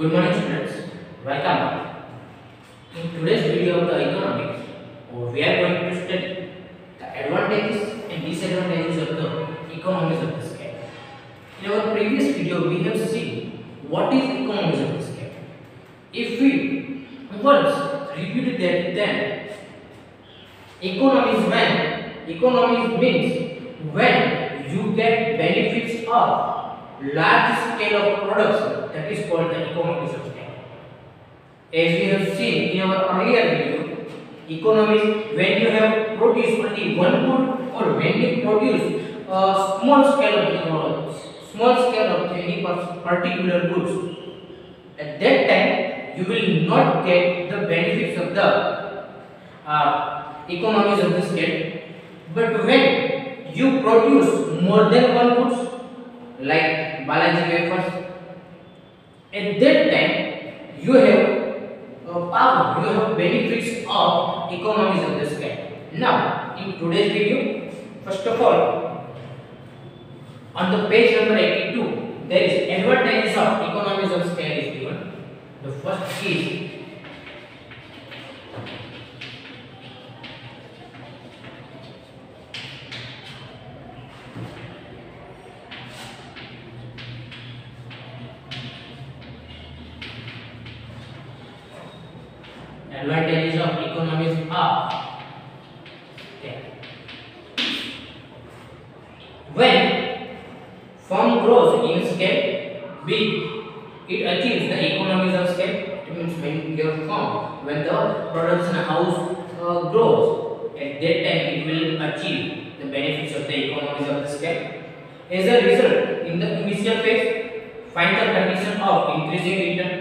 Good morning students, welcome. In today's video of the economics, we are going to study the advantages and disadvantages of the economies of the scale. In our previous video, we have seen what is economies of the scale. If we once reviewed that, then economies means when you get benefits of large scale of production, that is called the economies of scale. As we have seen in our earlier video, economies when you have produced only one good or when you produce a small scale of any particular goods, at that time you will not get the benefits of the economies of the scale. But when you produce more than one goods, like Balaji wafers, at that time you have benefits of economies of the scale. Now, in today's video, first of all, on the page number 82, there is advantages of economies of scale is given. The first is advantages of economies are when firm grows in scale big, it achieves the economies of scale. It means when your firm, when the production house grows, at that time it will achieve the benefits of the economies of the scale. As a result, in the initial phase, find the condition of increasing return.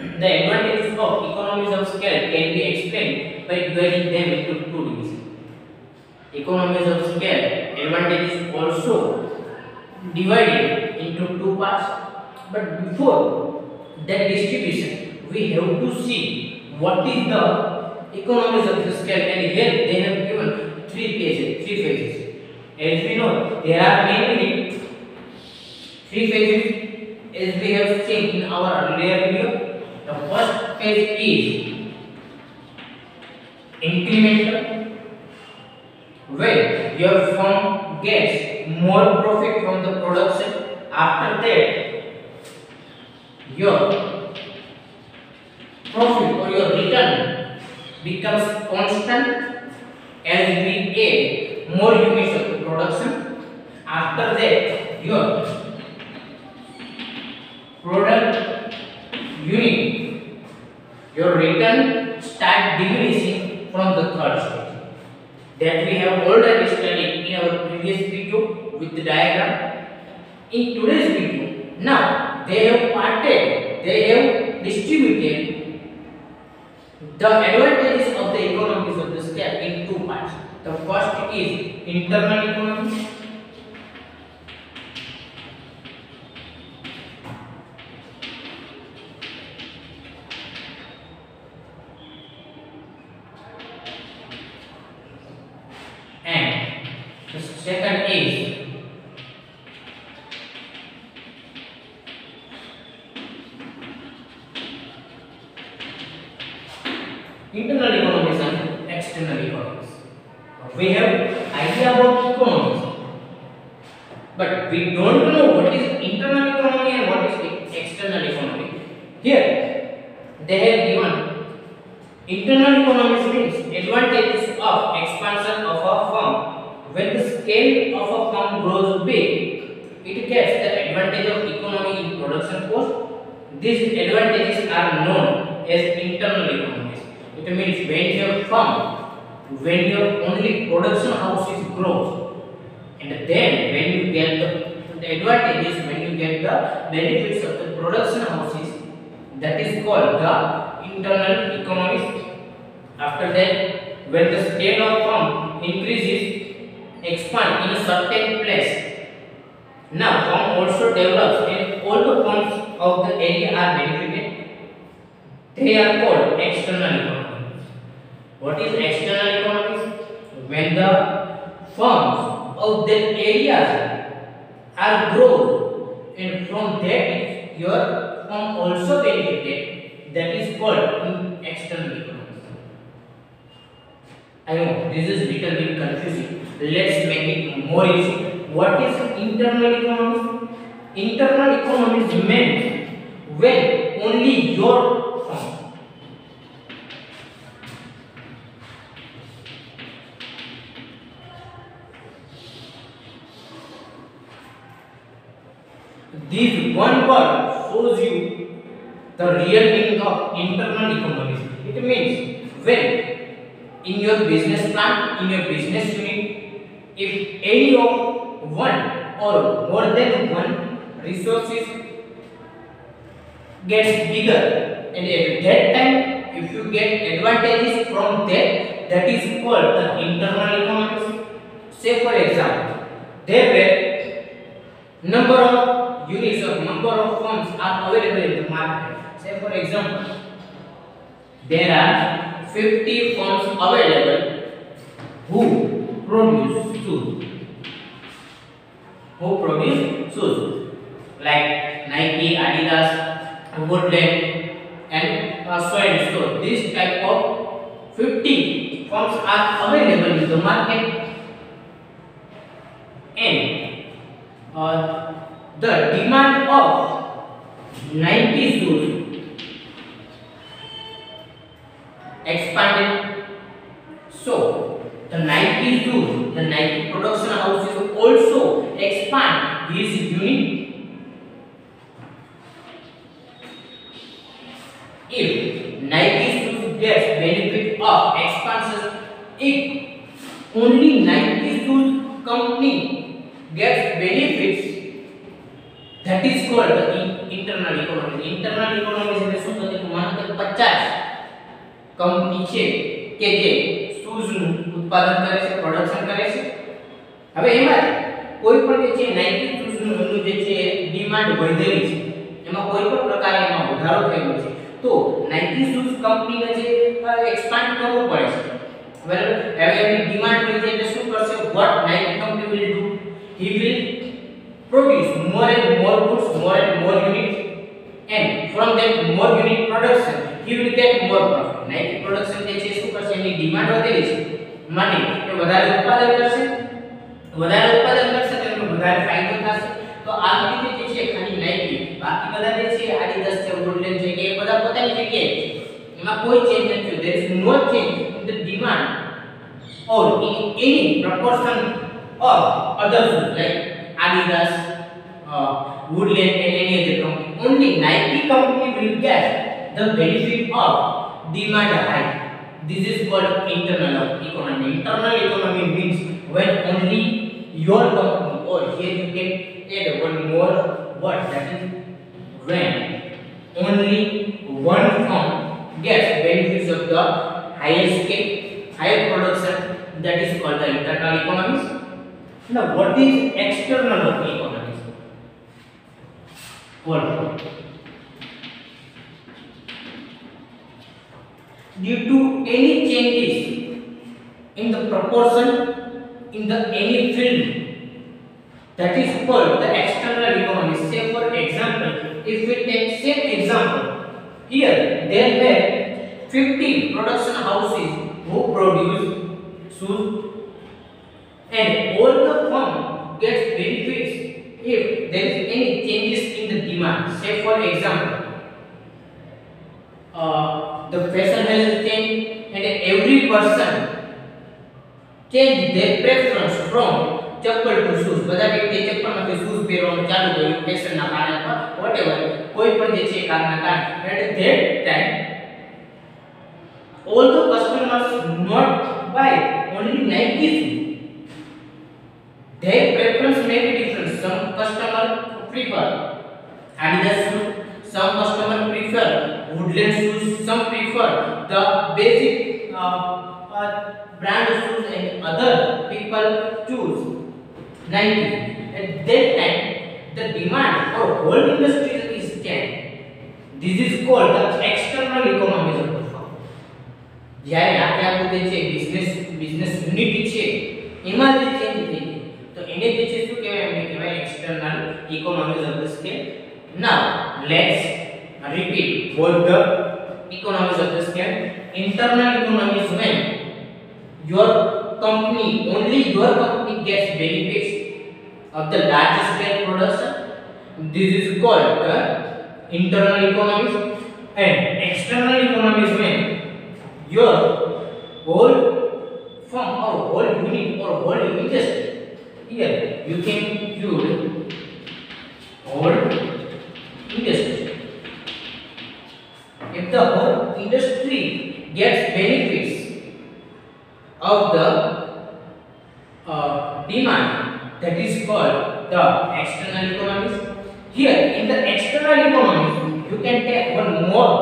The advantages of economies of scale can be explained by dividing them into two divisions. Economies of scale advantages also divided into two parts. But before that distribution, we have to see what is the economies of the scale, and here they have given three phases. As we know, there are mainly three phases, as we have seen in our earlier video. The first phase is incremental, where your firm gets more profit from the production. After that, your profit or your return becomes constant as we add more units of the production. After that, your product unit, your return start diminishing from the third stage. That we have already studied in our previous video with the diagram. In today's video, now they have distributed the advantages of the economies of the scale in two parts. The first is internal economy, and the second is internal economies and external economies. We have idea about economies, but we don't know what is internal economy and what is external economy. Here they have given internal economies means advantages of expansion of a firm. When the scale of a firm grows big, it gets the advantage of economy in production cost. These advantages are known as internal economies. It means when your only production houses grows, and then when you get the advantages, when you get the benefits of the production houses, that is called the internal economies. After that, when the scale of firm increases, expand in a certain place, now firm also develops and all the firms of the area are benefited. They are called external economies. What is external economies? When the firms of that areas are grown, and from that your firm also benefited, that is called external economics. I know this is little bit confusing. Let's make it more easy. What is internal economics? Internal economics means when only your firm this one word shows you the real meaning of internal economics. It means when in your business plan, in your business unit, if any of one or more than one resources gets bigger, and at that time if you get advantages from that, that is called the internal economics. Say for example, there were number of units or number of firms are available in the market. Say for example, there are 50 firms available who produce shoes. Like Nike, Adidas, Woodland, and so and so. This type of 50 firms are available in the market, and the demand of Nike shoes expanded. So the Nike shoes, the Nike production houses also expand his unit. If Nike shoes gets benefit of expansion, if only Nike shoes company gets benefits, that is called the internal economics. Internal economics એટલે શું થશે કે માનો કે 50 company છે કે જે shoes નું ઉત્પાદન કરે છે, પ્રોડક્શન કરે છે. હવે એમાં કોઈ પણ જે છે નાઇકી શૂઝ નું જે છે ડિમાન્ડ વધેલી છે, એમાં કોઈ પણ પ્રકારે એમાં વધારો થયો છે, તો નાઇકી શૂઝ કંપનીને જે એક્સપાન્ડ કરવું પડે છે. બરાબર. હવે એની ડિમાન્ડ વધે એટલે શું કરશે? What Nike company will do? He will produce more and more goods, more and more units, and from that more unit production he will get more profit. Nike production જે છે શું કરશે? એની ડિમાન્ડ વધેલી છે માટે એ વધારે ઉત્પાદન કરશે તો એનો વધારે ફાયદો થશે. તો આ રીતે જે છે ખાલી નાઇકી, બાકી બધા જે છે Adidas છે, Woodland છે કે એ બધા પોતાની જગ્યાએ છે, એમાં કોઈ ચેન્જ નથી થયો. there is no change in the demand or in any proportion of other shoes like Adidas, Woodland and any other company. Only Nike company will get the benefit of demand high. This is called internal economy. Internal economy means when only your company, or here you can add one more word, that is when only one firm gets benefits of the higher scale, higher production, that is called the internal economics. Now what is external economics? Due to any changes in the proportion in the any field, that is called the external economics. Say for example, if we take same example, here there were 50 production houses who produce shoes, and all the firm gets benefits if there is any changes in the demand. Say for example, the fashion has changed and every person change their preference from chappal to shoes. બધા વ્યક્તિ ચપ્પલ માંથી shoes પહેરવાનું ચાલુ કર્યું fashion ના કારણે અથવા whatever કોઈ પણ જે છે કારણના કારણે. At that time all the customers not buy only Nike shoes. Their preference may be different. Some customer prefer Adidas shoes, some customer prefer Woodland shoes, some prefer the basic brand shoes, and other people choose Nike. At that time, the demand for whole industry is changed. This is called the external economics of the firm. જ્યારે આપણે આપણું જે છે business unit છે એમાં જે change થઈ ગઈ તો એને જે છે શું કહેવાય? એમને કહેવાય external economics of the scale. Now let's repeat both the economies of the scale. Internal economy is when only your company gets benefits of the large scale production. This is called the internal economies. And external economy is when your whole firm or whole unit or whole industry. Here you can include whole industry. If the whole industry gets benefits of the demand, that is called the external economies. Here in the external economies, you can take one more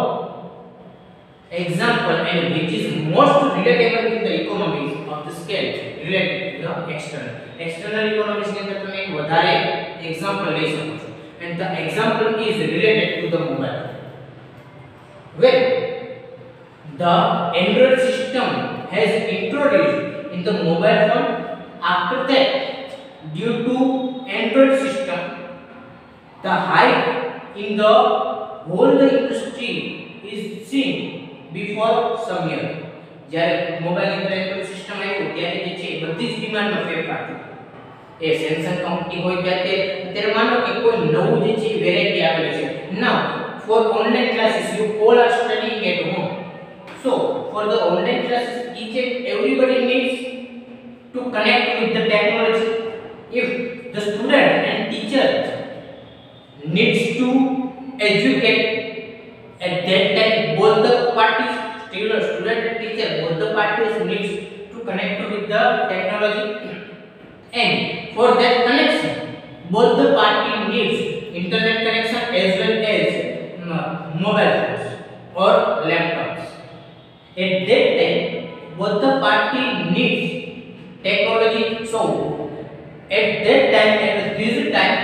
example and which is most relatable in the economies of the scale related to the external. External economies के अंदर तुम एक વધારે example ले શકો છો. And the example is related to the mobile. When the Android system has introduced in the mobile phone, after that, due to Android system, the hype in the whole the industry is seen before some year. જ્યારે mobile અંદર Android system આવ્યો ત્યારે જે છે બધી જ ડિમાન્ડમાં ફેરફાર થયો. એ સેમસંગ કંપની હોય ત્યારે અત્યારે માનો કે કોઈ નવું જે છે વેરાયટી આવેલી છે. Now for online classes you all are studying at home. So for the online classes each and everybody needs to connect with the technology. If the student and teacher needs to educate at that time, both the parties, student and teacher, both the parties needs to connect with the technology. And for that connection, both the party needs internet connection as well as mobile phones or laptops. At that time, both the party needs technology. So at that time, at this time,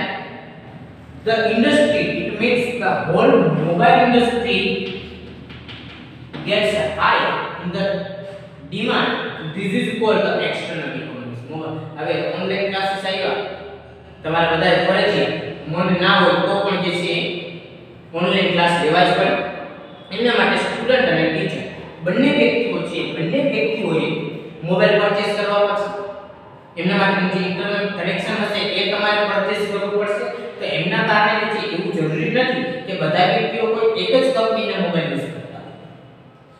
the industry, it means the whole mobile industry gets high in the demand. This is called the external economies. હવે online classes આવ્યા તમારે બધાએ ફરજિયાત મન ના હોય તો પણ જે છે ઓનલાઈન ક્લાસ લેવા જ પડે. એના માટે સ્ટુડન્ટ અને ટીચર બંને વ્યક્તિઓએ મોબાઈલ પરચેસ કરવા પડશે. એમના માટે જે ઇન્ટરનેટ કનેક્શન હશે એ તમારે પરચેસ કરવું પડશે. તો એમના કારણે જે એવું જરૂરી નથી કે બધા વ્યક્તિઓ કોઈ એક જ કંપનીના મોબાઈલ યુઝ કરતા હોય.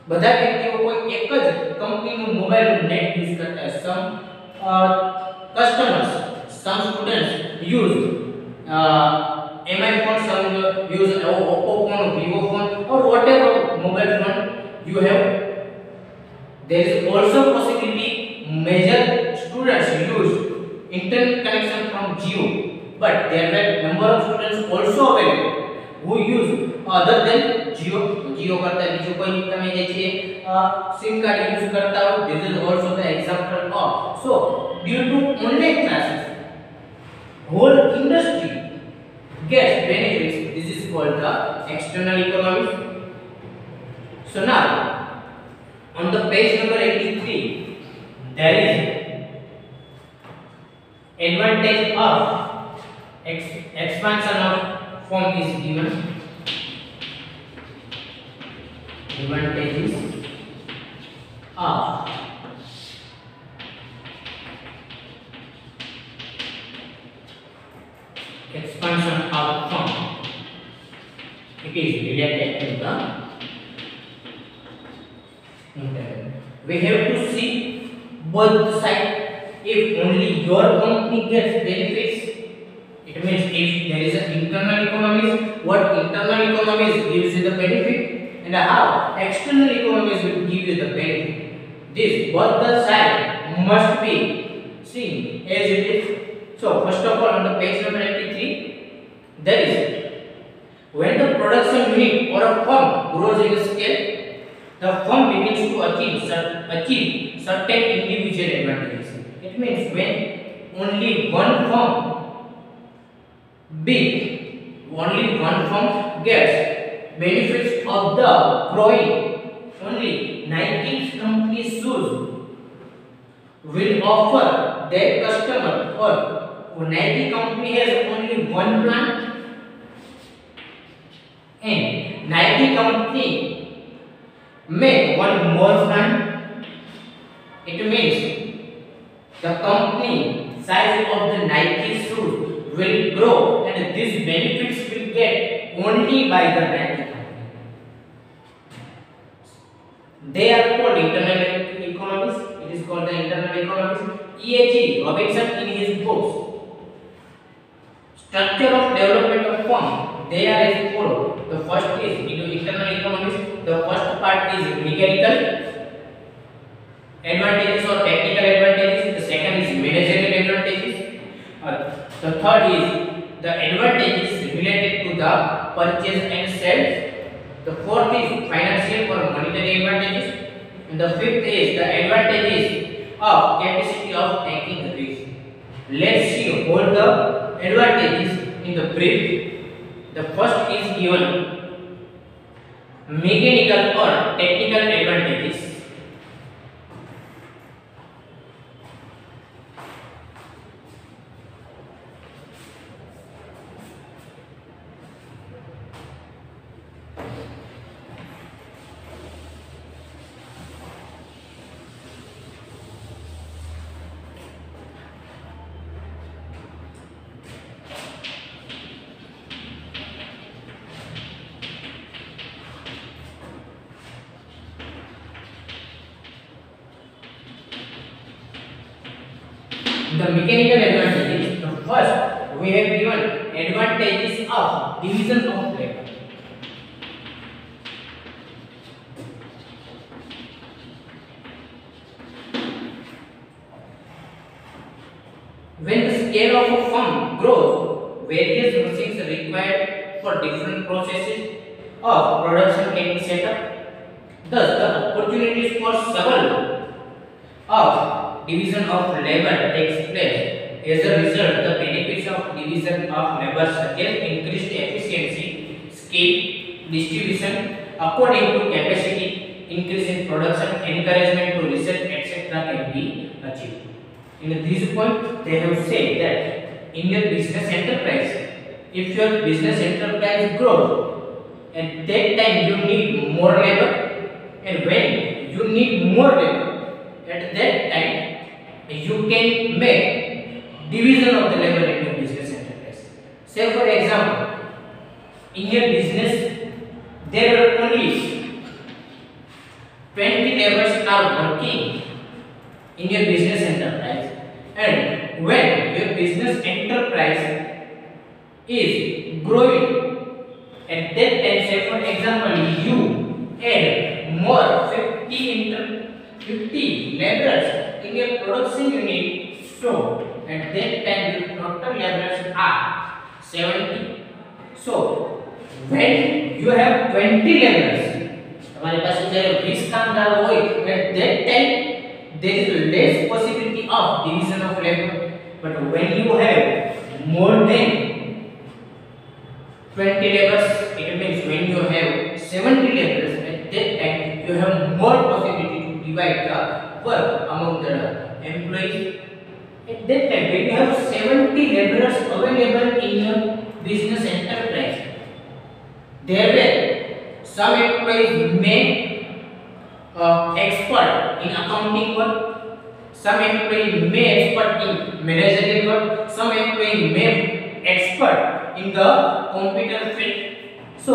બધા વ્યક્તિઓ કોઈ એક જ કંપનીનું મોબાઈલ નેટ યુઝ કરતા હોય. સમ customers, some students use MI phone, some use Oppo phone, Vivo phone or whatever mobile phone you have. There is also possibility major students use internet connection from Jio, but there are number of students also available who use other than Jio. Jio करता है बीजो कोई तमे जे छे SIM card use करता हो. This is also the example of. So due to online classes, whole industry gets benefits. This is called the external economies. So now on the page number 83, there is advantage of expansion of firm is given. Advantages of expansion of firm. It is related to the internet. We have to see both the sides. If only your company gets benefits, it means if there is an internal economies, what internal economies gives you the benefit and how external economies will give you the benefit. This both the side must be seen as it is. So first of all, on the page number 83, there is when the production unit or a firm grows in scale, the firm begins to achieve certain individual advantages. It means when only one firm gets benefits of the growing, only 90 companies will offer their customer, or 90 company has only one plant and company make one more plant, it means the company size of the Nike shoes will grow, and these benefits will get only by the Nike company. They are called internal economics. It is called the internal economics. E.A.G. Robinson in his books Structure of Development of Firm, they are as follows. The first is internal economics. The first part is mechanical advantages or technical advantages. The second is managerial advantages. The third is the advantages related to the purchase and sales. The fourth is financial or monetary advantages. And the fifth is the advantages of capacity of taking risk. Let's see all the advantages in the brief. The first is given mechanical or technical advantages. The mechanical advantages. The first, we have given advantages of division of labor. When the scale of a firm grows, various machines required for different processes of production can be set up. Thus, the opportunities for several of division of labor takes place. As a result, the benefits of division of labor such as increased efficiency, skill distribution according to capacity, increase in production, encouragement to research, etc. can be achieved. In this point, they have said that in your business enterprise, if your business enterprise grows, at that time you need more labor, and when you need more labor, at that time you can make division of the labor in your business enterprise. Say for example, in your business there are only 20 laborers are working in your business enterprise, and when your business enterprise is growing, at that time, say for example, you add more 50 laborers in your production unit, so at that time the total laborers are 70. So when you have 20 laborers, हमारे पास जब 20 कामगार होए, at that time there is less possibility of division of labor. But when you have more than 20 laborers, it means when you have 70 laborers, at that time you have more possibility to divide the work among the employees. At that time, when you have 70 laborers available in your business enterprise, there were some employees may expert in accounting work, some employees may expert in managerial work, some employees may expert in the computer field. So,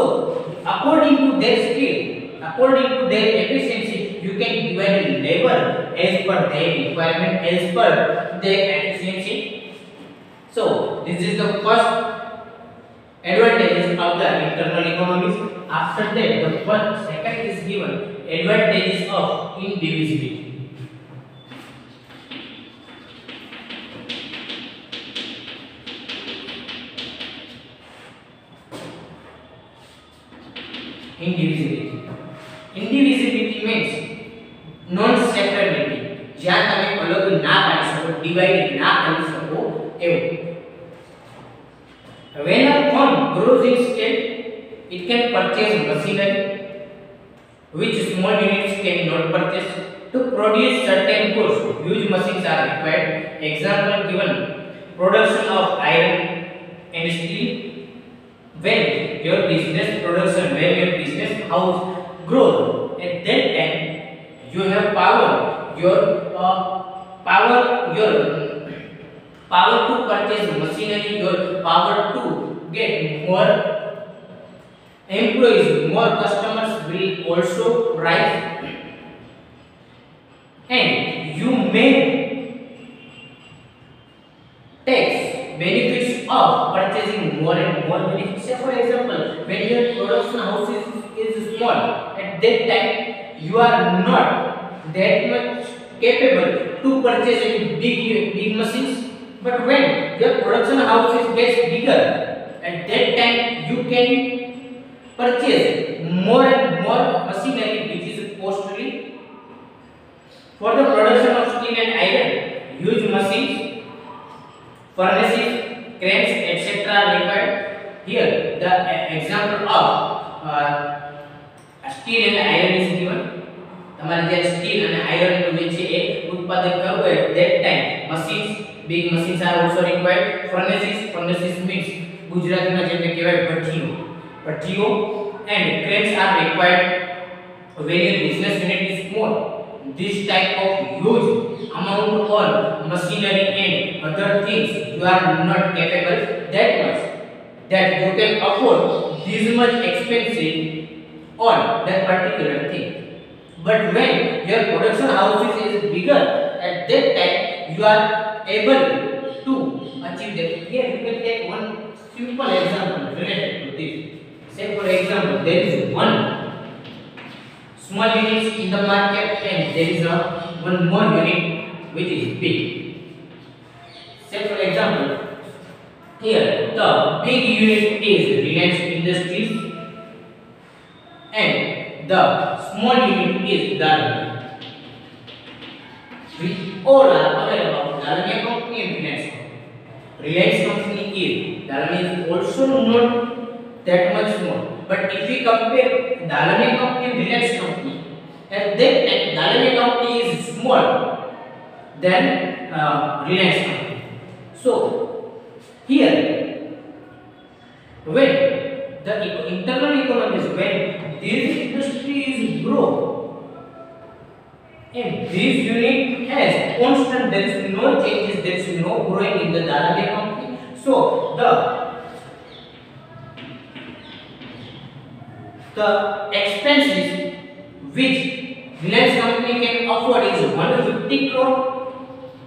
according to their skill, according to their efficiency, you can divide labor as per their requirement, as per their efficiency. So, this is the first advantages of the internal economics. After that, the second is given advantages of indivisibility. Indivisibility. Indivisibility means non-separability. જ્યાં તમે અલગ ના પાડી શકો, divide ના કરી શકો એવું. When a firm grows in scale, it can purchase machinery which small units cannot purchase. To produce certain goods, huge machines are required. Example given: production of iron and steel. when your business production, when your business house grows, at that time you have power, your power, your power to purchase machinery, your power to get more employees, more customers will also rise, and you may takes benefits of purchasing more and more benefits. Say for example, when your production house is small, at that time you are not that much capable to purchase any big machines. But when your production house gets bigger, at that time you can purchase more and more machinery which is costly. For the production of steel and iron, huge machines, furnaces, cranes, etc. are required. Here, the example of steel and iron is given. તમારે જે steel અને iron નું જે છે એ ઉત્પાદન કરવું હોય that time machines, big machines are also required. Furnaces means ગુજરાતીમાં જેને કહેવાય ભઠ્ઠીઓ, and cranes are required when your business unit is small. This type of huge amount of machinery and other things you are not capable that much that you can afford this much expensive on that particular thing. But when your production house is bigger, at that time you are able to achieve that. Here you can take one simple example related to this. Say for example, there is one small units in the market and there is one more unit which is big. Say for example, here the big unit is Reliance Industries and the small unit is Dalmia. We all are aware about Dalmia company and Reliance company. Reliance company is, Dalmia is also not that much small. But if we compare Dalmia company and Reliance company, at that time Dalmia company is small than Reliance company. So here, when the internal economies, when these industries grow and this unit has constant, there is no changes, there is no growing in the Dalmia company. So the expenses which Reliance company can afford is 150 crore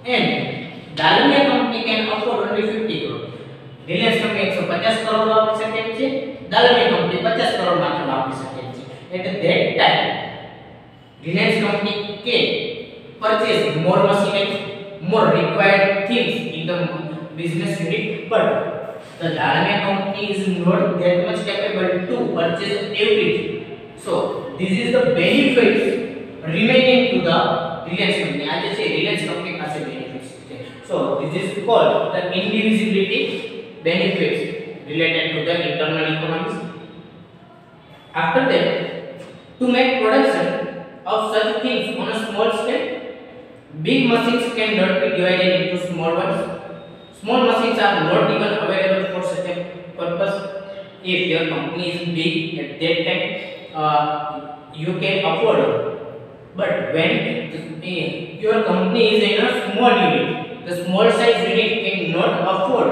and Dalmia company can afford only 50 crore. Reliance company 150 crore આપી શકે છે, Dalmia company 50 crore માત્ર આપી શકે છે. At that time Reliance company can purchase more machinery, more required things in the business unit, but the Dalmia company is not that much capable to purchase everything. So this is the benefits remaining to the Reliance company. As I say, Reliance company has a benefits. So this is called the indivisibility benefits related to the internal economies. After that, to make production of such things on a small scale, big machines cannot be divided into small ones. Small machines are not even available for such a purpose. If your company is big, at that time you can afford. But when your company is in a small unit, the small size unit cannot afford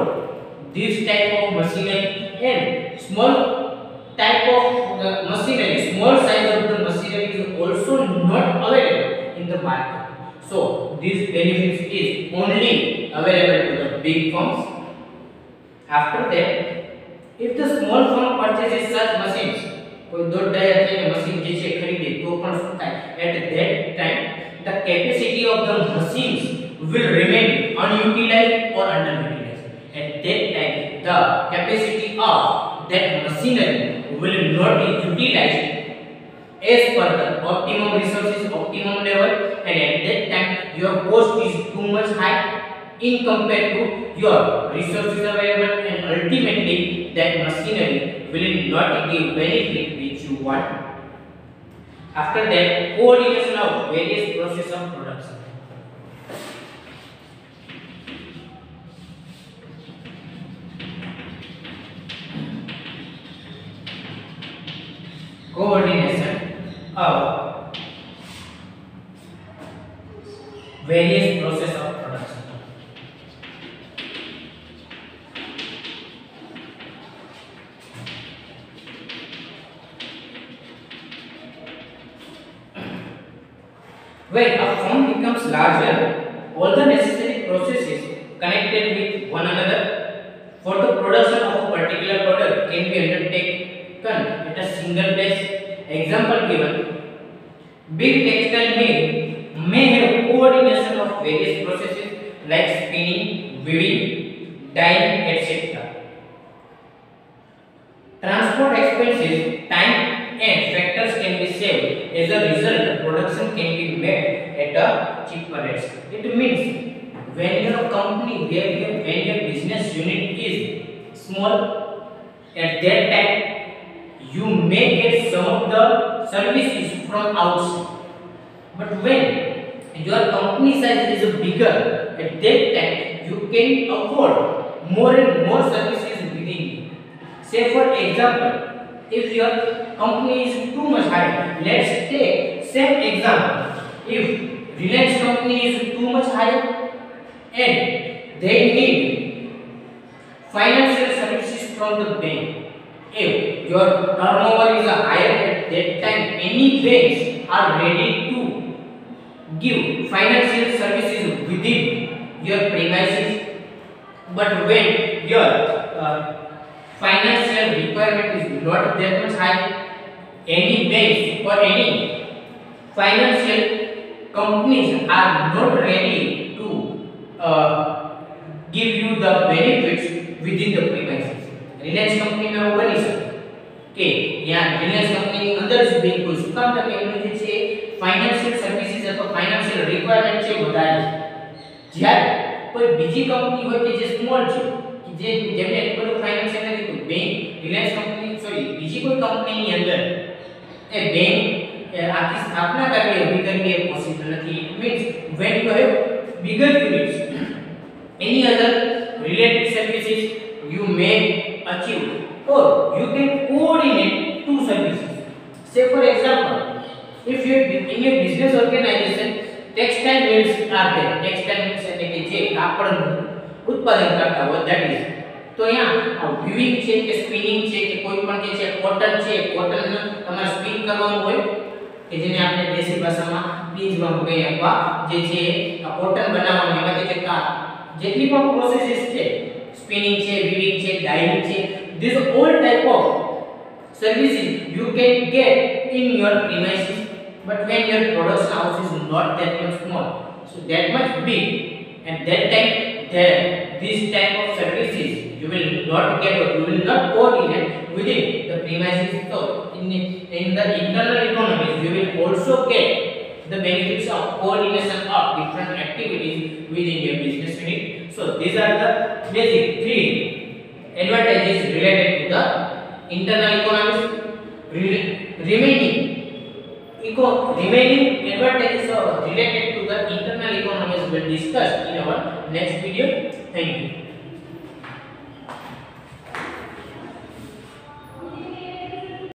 this type of machinery, and small type of the machinery, small size of the machinery is also not available in the market. So this benefits is only available to the big firms. After that, if the small firm purchases such machines, कोई दो ढाई machine जैसे खरीदे तो पण શું થાય, at that time the capacity of the machines will remain unutilized or underutilized. At that time the capacity of that machinery will not be utilized as per the optimum resources, optimum level, and at that time your cost is too much high in compared to your resources available, and ultimately that machinery will not give benefit which you want. After that, coordination of various process of production. various process of production. When a firm becomes larger, all the necessary processes connected with one another for the production of a particular product can be undertaken at a single place. Example given: big textile mill may have coordination of various processes like spinning, weaving, dyeing, etc. Transport expenses, time and factors can be saved. As a result, production can be made at a cheaper rate. It means when your company, when your business unit is small, at that time you may get some of the services from outside. But when your company size is bigger, at that time you can afford more and more services within you. Say for example, if your company is too much high, let's take same example. If Reliance company is too much high and they need financial services from the bank, if your turnover is higher, at that time any banks are ready to give financial services within your premises. But when your financial requirement is not that much high, any banks or any financial companies are not ready to give you the benefits within the premises. Reliance company में वो बनी सकते कि यहाँ Reliance company के अंदर से bank को सुकाम तक एमने जैसे financial services है तो financial requirement છે વધારે જ્યારે કોઈ બીજી કંપની હોય કે જે small છે कि જે જેમને એટલું બધું financial નથી તો bank Reliance company sorry બીજી કોઈ કંપનીની અંદર એ bank આખી સ્થાપના કરવી ઊભી કરવી એ possible નથી. It means when you have bigger units, any other related services you may achieve, or you can coordinate two services. Say for example, if you in your business organization textile mills are there, textile mills એટલે કે જે કાપડનું ઉત્પાદન કરતા હોય, that is તો यहाँ weaving છે કે spinning છે કે કોઈ પણ કે છે cotton છે, cotton તમારે spin કરવાનું હોય કે જેને આપણે દેશી ભાષામાં બીજમાં કહીએ અથવા જે છે cotton બનાવવાનું એમાં જે છે જેટલી પણ પ્રોસેસીસ છે spinning છે, weaving છે, dyeing છે, these all type of services you can get in your premises. But when your production house is not that much small, so that much big, and that time this type of services you will not get or you will not coordinate within the premises. So in the internal economies you will also get the benefits of coordination of different activities within your business unit. So these are the basic three advantages related to the internal economies. Remaining advantages related to the internal economies will discuss in our next video. Thank you.